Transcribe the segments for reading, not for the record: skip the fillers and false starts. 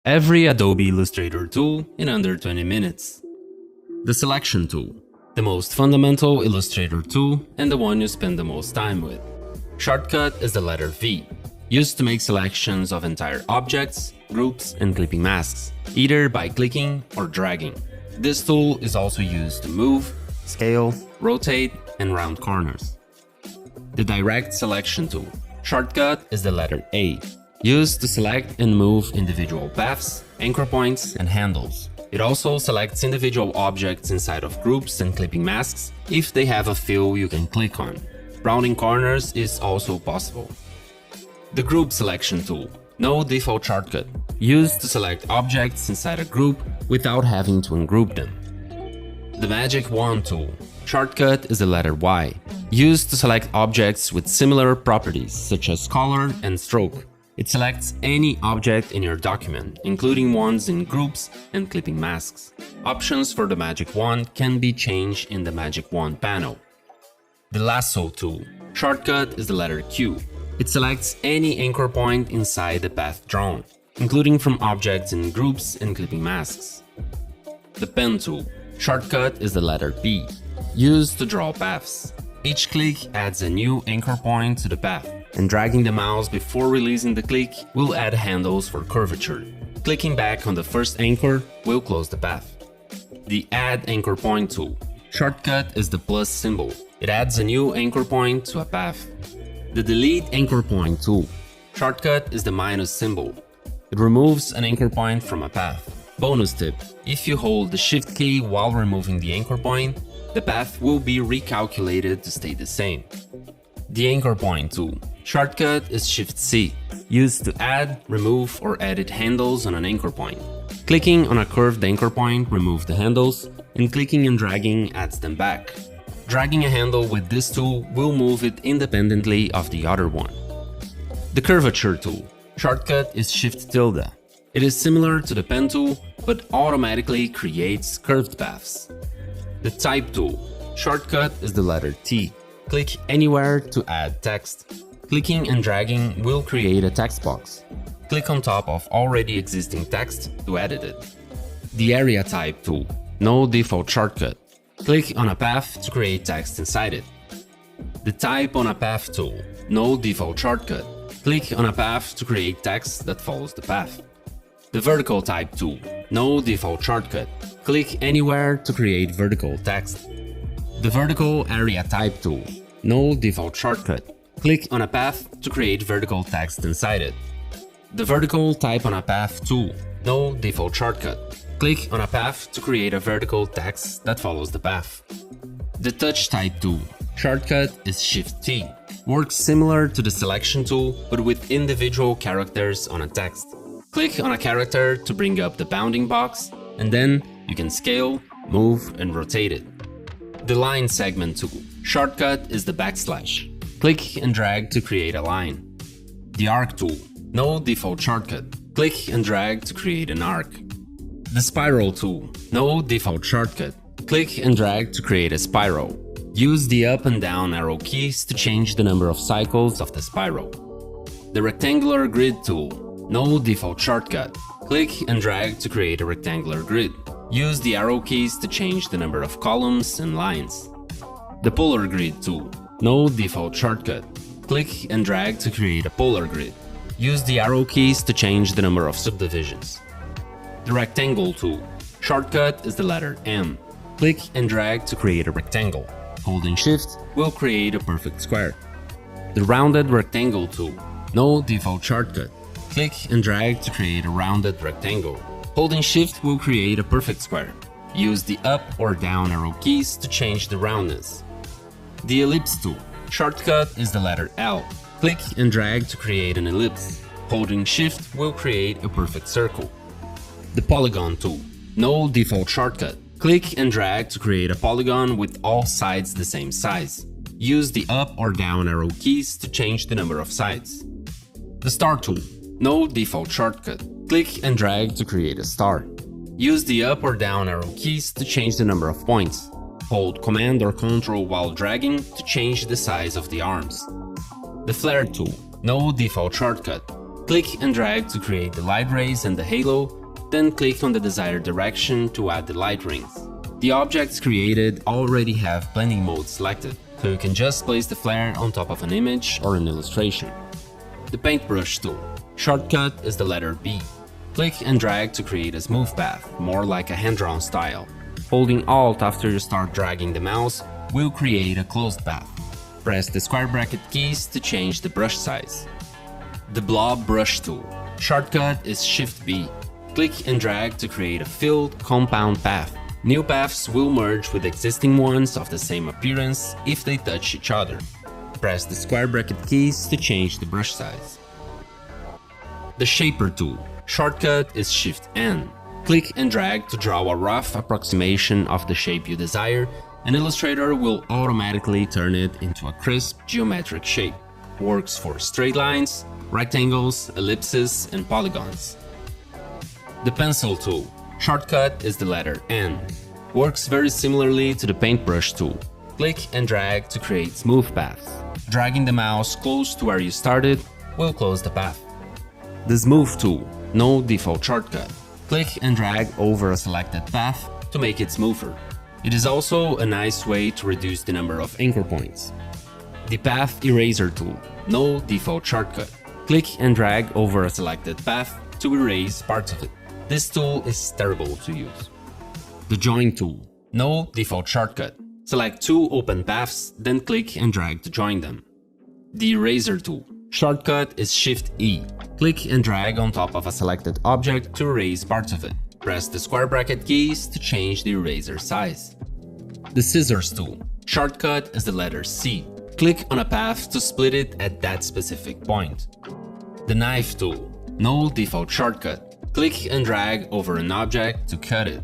Every Adobe Illustrator tool in under 20 minutes. The Selection tool, the most fundamental Illustrator tool and the one you spend the most time with. Shortcut is the letter V, used to make selections of entire objects, groups, and clipping masks, either by clicking or dragging. This tool is also used to move, scale, rotate, and round corners. The Direct Selection tool. Shortcut is the letter A, used to select and move individual paths, anchor points, and handles. It also selects individual objects inside of groups and clipping masks if they have a fill you can click on. Rounding corners is also possible. The Group Selection tool. No default shortcut, used to select objects inside a group without having to ungroup them. The Magic Wand tool. Shortcut is the letter Y, used to select objects with similar properties such as color and stroke. It selects any object in your document, including ones in groups and clipping masks. Options for the Magic Wand can be changed in the Magic Wand panel. The Lasso tool. Shortcut is the letter Q. It selects any anchor point inside the path drawn, including from objects in groups and clipping masks. The Pen tool. Shortcut is the letter P, used to draw paths. Each click adds a new anchor point to the path, and dragging the mouse before releasing the click will add handles for curvature. Clicking back on the first anchor will close the path. The Add Anchor Point tool. Shortcut is the plus symbol. It adds a new anchor point to a path. The Delete Anchor Point tool. Shortcut is the minus symbol. It removes an anchor point from a path. Bonus tip: if you hold the Shift key while removing the anchor point, the path will be recalculated to stay the same. The Anchor Point tool. Shortcut is Shift-C, used to add, remove, or edit handles on an anchor point. Clicking on a curved anchor point removes the handles, and clicking and dragging adds them back. Dragging a handle with this tool will move it independently of the other one. The Curvature tool. Shortcut is Shift-tilde. It is similar to the Pen tool, but automatically creates curved paths. The Type tool. Shortcut is the letter T. Click anywhere to add text. Clicking and dragging will create a text box. Click on top of already existing text to edit it. The Area Type tool. No default shortcut. Click on a path to create text inside it. The Type on a Path tool. No default shortcut. Click on a path to create text that follows the path. The Vertical Type tool. No default shortcut. Click anywhere to create vertical text. The Vertical Area Type tool. No default shortcut. Click on a path to create vertical text inside it. The Vertical Type on a Path tool. No default shortcut. Click on a path to create a vertical text that follows the path. The Touch Type tool. Shortcut is Shift-T. Works similar to the Selection tool, but with individual characters on a text. Click on a character to bring up the bounding box, and then you can scale, move, and rotate it. The Line Segment tool. Shortcut is the backslash. Click and drag to create a line. The Arc tool. No default shortcut. Click and drag to create an arc. The Spiral tool. No default shortcut. Click and drag to create a spiral. Use the up and down arrow keys to change the number of cycles of the spiral. The Rectangular Grid tool. No default shortcut. Click and drag to create a rectangular grid. Use the arrow keys to change the number of columns and lines. The Polar Grid tool. No default shortcut. Click and drag to create a polar grid. Use the arrow keys to change the number of subdivisions. The Rectangle tool. Shortcut is the letter M. Click and drag to create a rectangle. Holding Shift will create a perfect square. The Rounded Rectangle tool. No default shortcut. Click and drag to create a rounded rectangle. Holding Shift will create a perfect square. Use the up or down arrow keys to change the roundness. The Ellipse tool. Shortcut is the letter L. Click and drag to create an ellipse. Holding Shift will create a perfect circle. The Polygon tool. No default shortcut. Click and drag to create a polygon with all sides the same size. Use the up or down arrow keys to change the number of sides. The Star tool. No default shortcut. Click and drag to create a star. Use the up or down arrow keys to change the number of points. Hold Command or Ctrl while dragging to change the size of the arms. The Flare tool. No default shortcut. Click and drag to create the light rays and the halo, then click on the desired direction to add the light rings. The objects created already have blending mode selected, so you can just place the flare on top of an image or an illustration. The paintbrush tool. Shortcut is the letter B. Click and drag to create a smooth path, more like a hand-drawn style. Holding Alt after you start dragging the mouse will create a closed path. Press the square bracket keys to change the brush size. The blob brush tool. Shortcut is Shift B. Click and drag to create a filled compound path. New paths will merge with existing ones of the same appearance if they touch each other. Press the square bracket keys to change the brush size. The shaper tool. Shortcut is Shift N. Click and drag to draw a rough approximation of the shape you desire, and Illustrator will automatically turn it into a crisp geometric shape. Works for straight lines, rectangles, ellipses, and polygons. The pencil tool. Shortcut is the letter N. Works very similarly to the paintbrush tool. Click and drag to create smooth paths. Dragging the mouse close to where you started will close the path. The smooth tool. No default shortcut. Click and drag over a selected path to make it smoother. It is also a nice way to reduce the number of anchor points. The path eraser tool. No default shortcut. Click and drag over a selected path to erase parts of it. This tool is terrible to use. The join tool. No default shortcut. Select two open paths, then click and drag to join them. The eraser tool. Shortcut is Shift E. Click and drag on top of a selected object to erase parts of it. Press the square bracket keys to change the eraser size. The scissors tool. Shortcut is the letter C. Click on a path to split it at that specific point. The knife tool. No default shortcut. Click and drag over an object to cut it.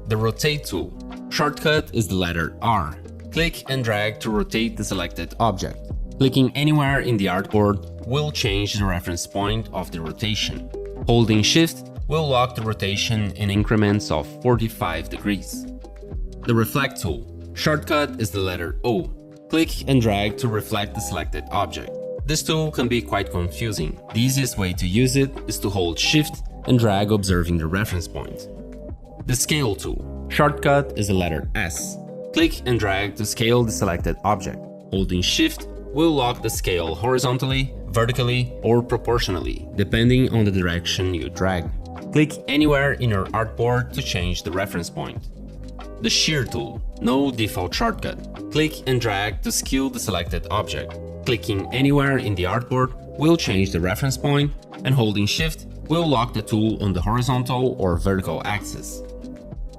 The rotate tool. Shortcut is the letter R. Click and drag to rotate the selected object. Clicking anywhere in the artboard will change the reference point of the rotation. Holding Shift will lock the rotation in increments of 45 degrees. The reflect tool. Shortcut is the letter O. Click and drag to reflect the selected object. This tool can be quite confusing. The easiest way to use it is to hold Shift and drag observing the reference point. The scale tool. Shortcut is the letter S. Click and drag to scale the selected object. Holding Shift will lock the scale horizontally, vertically, or proportionally, depending on the direction you drag. Click anywhere in your artboard to change the reference point. The shear tool. No default shortcut. Click and drag to scale the selected object. Clicking anywhere in the artboard will change the reference point, and holding Shift will lock the tool on the horizontal or vertical axis.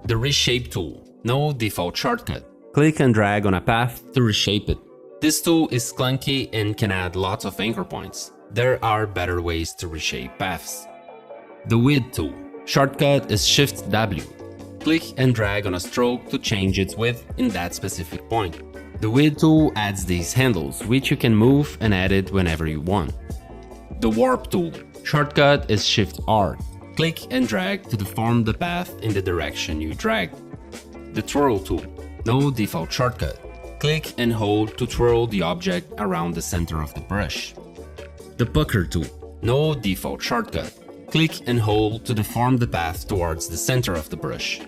The reshape tool. No default shortcut. Click and drag on a path to reshape it. This tool is clunky and can add lots of anchor points. There are better ways to reshape paths. The width tool. Shortcut is Shift W. Click and drag on a stroke to change its width in that specific point. The width tool adds these handles, which you can move and edit whenever you want. The warp tool. Shortcut is Shift R. Click and drag to deform the path in the direction you drag. The twirl tool. No default shortcut. Click and hold to twirl the object around the center of the brush. The pucker tool. No default shortcut. Click and hold to deform the path towards the center of the brush.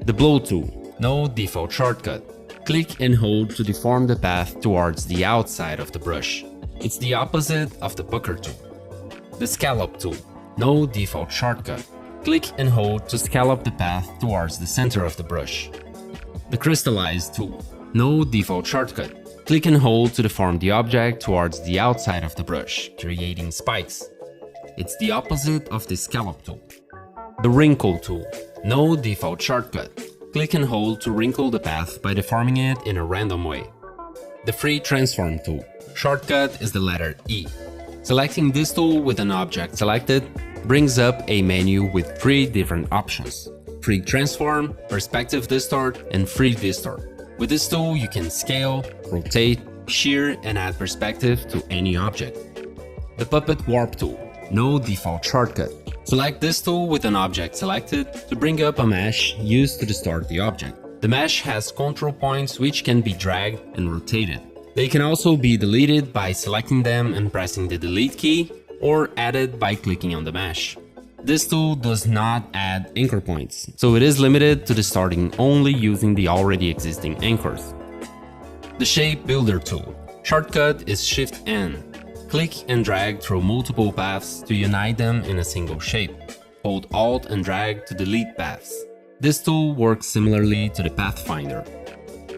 The blow tool. No default shortcut. Click and hold to deform the path towards the outside of the brush. It's the opposite of the pucker tool. The scallop tool. No default shortcut. Click and hold to scallop the path towards the center of the brush. The crystallize tool. No default shortcut. Click and hold to deform the object towards the outside of the brush, creating spikes. It's the opposite of the scallop tool. The wrinkle tool. No default shortcut. Click and hold to wrinkle the path by deforming it in a random way. The free transform tool. Shortcut is the letter E. Selecting this tool with an object selected brings up a menu with 3 different options: free transform, perspective distort, and free distort. With this tool, you can scale, rotate, shear, and add perspective to any object. The puppet warp tool. No default shortcut. Select this tool with an object selected to bring up a mesh used to distort the object. The mesh has control points which can be dragged and rotated. They can also be deleted by selecting them and pressing the delete key, or added by clicking on the mesh. This tool does not add anchor points, so it is limited to the starting only using the already existing anchors. The Shape Builder tool. Shortcut is Shift-N. Click and drag through multiple paths to unite them in a single shape. Hold Alt and drag to delete paths. This tool works similarly to the Pathfinder.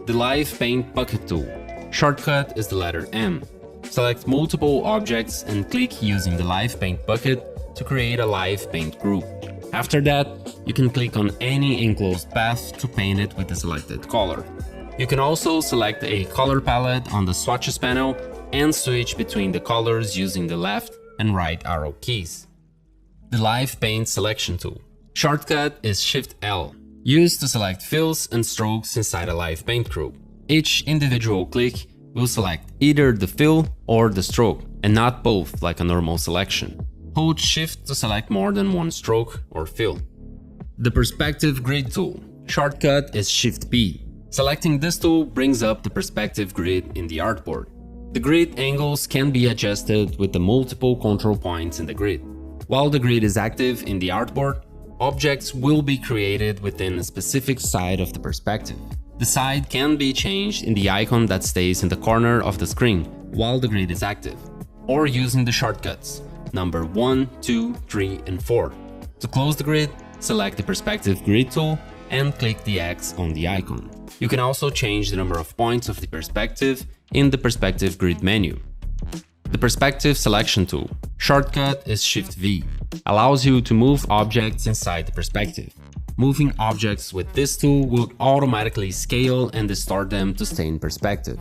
The Live Paint Bucket tool. Shortcut is the letter M. Select multiple objects and click using the Live Paint bucket to create a live paint group. After that, you can click on any enclosed path to paint it with the selected color. You can also select a color palette on the swatches panel and switch between the colors using the left and right arrow keys. The Live Paint Selection tool. Shortcut is Shift-L, used to select fills and strokes inside a live paint group. Each individual click will select either the fill or the stroke, and not both like a normal selection. Hold Shift to select more than one stroke or fill. The Perspective Grid tool. Shortcut is Shift-P. Selecting this tool brings up the perspective grid in the artboard. The grid angles can be adjusted with the multiple control points in the grid. While the grid is active in the artboard, objects will be created within a specific side of the perspective. The side can be changed in the icon that stays in the corner of the screen while the grid is active, or using the shortcuts number 1, 2, 3, and 4. To close the grid, select the Perspective Grid tool and click the X on the icon. You can also change the number of points of the perspective in the Perspective Grid menu. The Perspective Selection tool. Shortcut is Shift-V. Allows you to move objects inside the perspective. Moving objects with this tool will automatically scale and distort them to stay in perspective.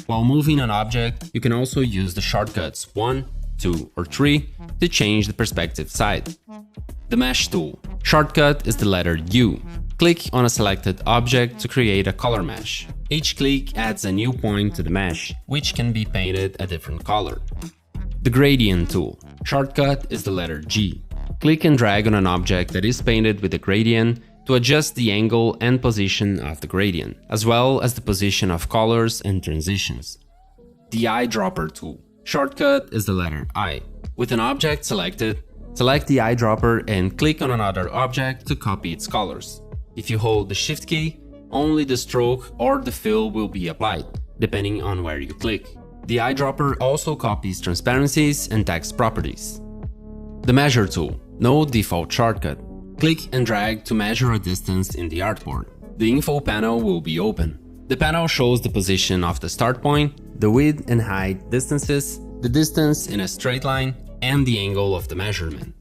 While moving an object, you can also use the shortcuts 1, 2, or 3 to change the perspective side. The Mesh tool. Shortcut is the letter U. Click on a selected object to create a color mesh. Each click adds a new point to the mesh, which can be painted a different color. The Gradient tool. Shortcut is the letter G. Click and drag on an object that is painted with a gradient to adjust the angle and position of the gradient, as well as the position of colors and transitions. The Eyedropper tool. Shortcut is the letter I. With an object selected, select the eyedropper and click on another object to copy its colors. If you hold the Shift key, only the stroke or the fill will be applied, depending on where you click. The eyedropper also copies transparencies and text properties. The Measure tool. No default shortcut. Click and drag to measure a distance in the artboard. The info panel will be open. The panel shows the position of the start point, the width and height distances, the distance in a straight line, and the angle of the measurement.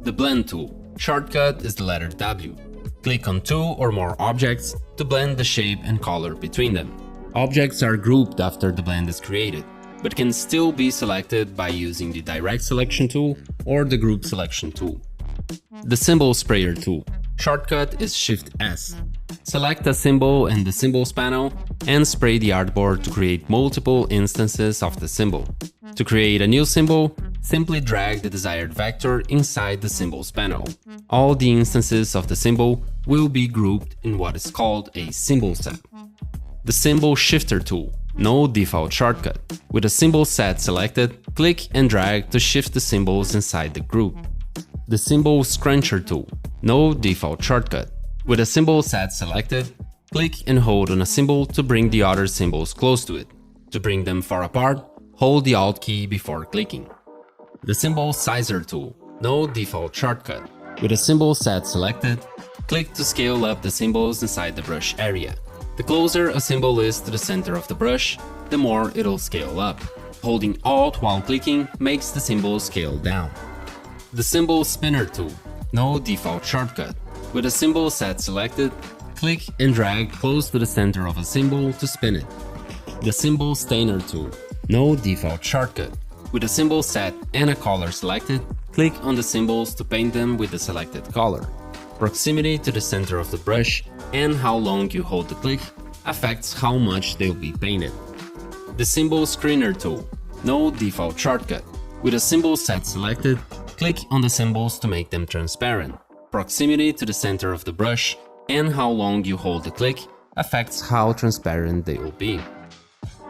The Blend tool. Shortcut is the letter W. Click on two or more objects to blend the shape and color between them. Objects are grouped after the blend is created, but can still be selected by using the Direct Selection tool or the Group Selection tool. The Symbol Sprayer tool. Shortcut is Shift-S. Select a symbol in the Symbols panel and spray the artboard to create multiple instances of the symbol. To create a new symbol, simply drag the desired vector inside the Symbols panel. All the instances of the symbol will be grouped in what is called a symbol set. The Symbol Shifter tool. No default shortcut. With a symbol set selected, click and drag to shift the symbols inside the group. The Symbol Scruncher tool. No default shortcut. With a symbol set selected, click and hold on a symbol to bring the other symbols close to it. To bring them far apart, hold the Alt key before clicking. The Symbol Sizer tool. No default shortcut. With a symbol set selected, click to scale up the symbols inside the brush area. The closer a symbol is to the center of the brush, the more it'll scale up. Holding Alt while clicking makes the symbol scale down. The Symbol Spinner tool. No default shortcut. With a symbol set selected, click and drag close to the center of a symbol to spin it. The Symbol Stainer tool. No default shortcut. With a symbol set and a color selected, click on the symbols to paint them with the selected color. Proximity to the center of the brush and how long you hold the click affects how much they'll be painted. The Symbol Screener tool. No default shortcut. With a symbol set selected, click on the symbols to make them transparent. Proximity to the center of the brush and how long you hold the click affects how transparent they will be.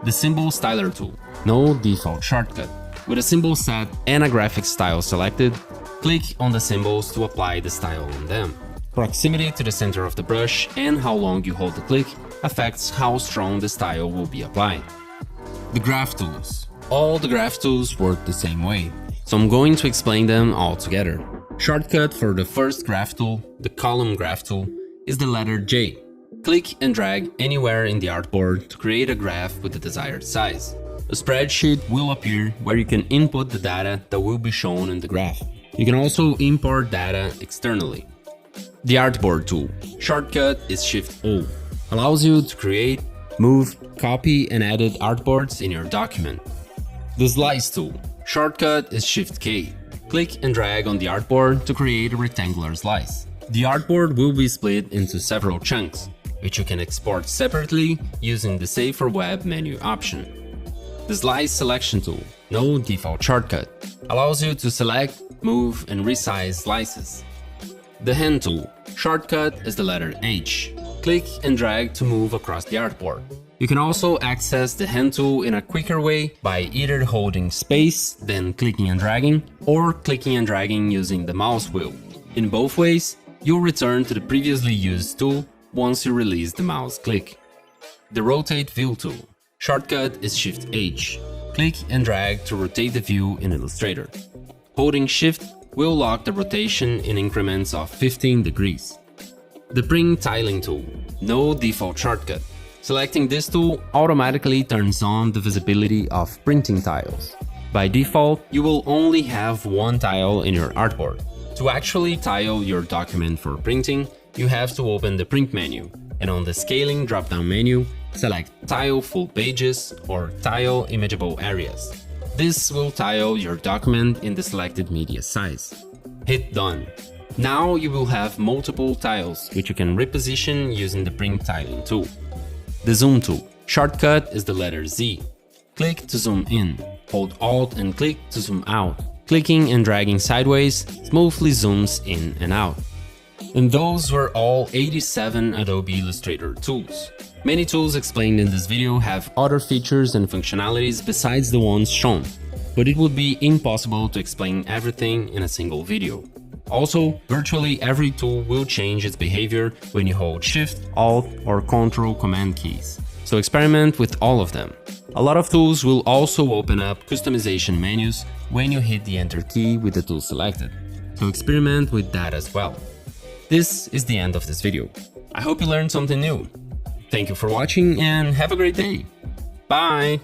The Symbol Styler tool. No default shortcut. With a symbol set and a graphic style selected, click on the symbols to apply the style on them. Proximity to the center of the brush and how long you hold the click affects how strong the style will be applied. The graph tools. All the graph tools work the same way, so I'm going to explain them all together. Shortcut for the first graph tool, the column graph tool, is the letter J. Click and drag anywhere in the artboard to create a graph with the desired size. A spreadsheet will appear where you can input the data that will be shown in the graph. You can also import data externally. The artboard tool. Shortcut is Shift-O. Allows you to create, move, copy and edit artboards in your document. The slice tool. Shortcut is Shift-K. Click and drag on the artboard to create a rectangular slice. The artboard will be split into several chunks, which you can export separately using the Save for Web menu option. The Slice Selection tool, no default shortcut, allows you to select, move and resize slices. The Hand tool. Shortcut is the letter H. Click and drag to move across the artboard. You can also access the Hand tool in a quicker way by either holding space, then clicking and dragging, or clicking and dragging using the mouse wheel. In both ways, you'll return to the previously used tool once you release the mouse click. The Rotate View tool. Shortcut is Shift-H. Click and drag to rotate the view in Illustrator. Holding Shift will lock the rotation in increments of 15 degrees. The Bring Tiling tool. No default shortcut. Selecting this tool automatically turns on the visibility of printing tiles. By default, you will only have one tile in your artboard. To actually tile your document for printing, you have to open the Print menu, and on the Scaling drop-down menu, select Tile Full Pages or Tile Imageable Areas. This will tile your document in the selected media size. Hit Done. Now you will have multiple tiles, which you can reposition using the Bring Tiling tool. The Zoom tool. Shortcut is the letter Z. Click to zoom in. Hold Alt and click to zoom out. Clicking and dragging sideways smoothly zooms in and out. And those were all 87 Adobe Illustrator tools. Many tools explained in this video have other features and functionalities besides the ones shown, but it would be impossible to explain everything in a single video. Also, virtually every tool will change its behavior when you hold Shift, Alt or Ctrl Command keys, so experiment with all of them. A lot of tools will also open up customization menus when you hit the Enter key with the tool selected, so experiment with that as well. This is the end of this video. I hope you learned something new. Thank you for watching and have a great day. Bye!